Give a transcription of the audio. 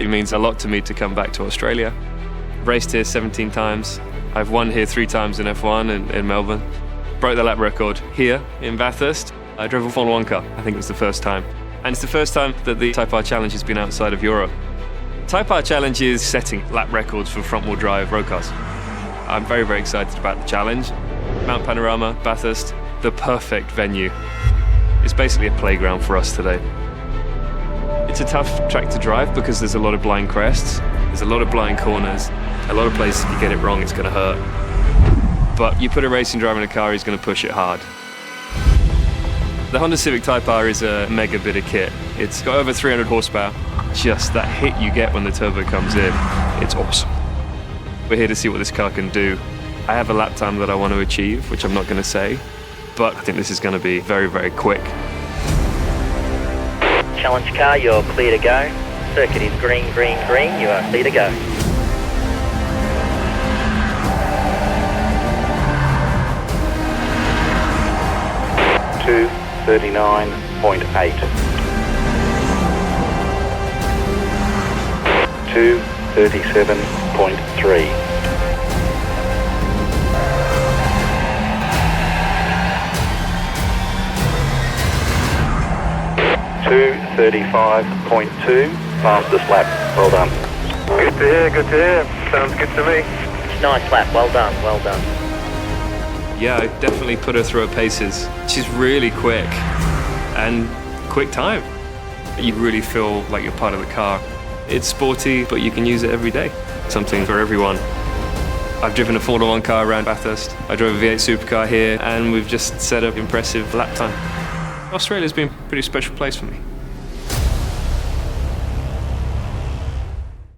It means a lot to me to come back to Australia. Raced here 17 times. I've won here 3 times in F1 in Melbourne. Broke the lap record here in Bathurst. I drove a Formula 1 car. I think it was the first time. And it's the first time that the Type R Challenge has been outside of Europe. Type R Challenge is setting lap records for front-wheel drive road cars. I'm very, very excited about the challenge. Mount Panorama, Bathurst, the perfect venue. It's basically a playground for us today. It's a tough track to drive because there's a lot of blind crests, there's a lot of blind corners, a lot of places if you get it wrong it's going to hurt. But you put a racing driver in a car, he's going to push it hard. The Honda Civic Type R is a mega bit of kit. It's got over 300 horsepower. Just that hit you get when the turbo comes in, it's awesome. We're here to see what this car can do. I have a lap time that I want to achieve, which I'm not going to say, but I think this is going to be very, very quick. Challenge car, you're clear to go. Circuit is green, green, green. You are clear to go. .8. 2:37.3. 2:35.2. Fastest lap. Well done. Good to hear, good to hear. Sounds good to me. Nice lap, well done, well done. Yeah, I definitely put her through her paces. She's really quick and quick time. You really feel like you're part of the car. It's sporty, but you can use it every day. Something for everyone. I've driven a Formula 1 car around Bathurst. I drove a V8 supercar here, and we've just set up impressive lap time. Australia's been a pretty special place for me.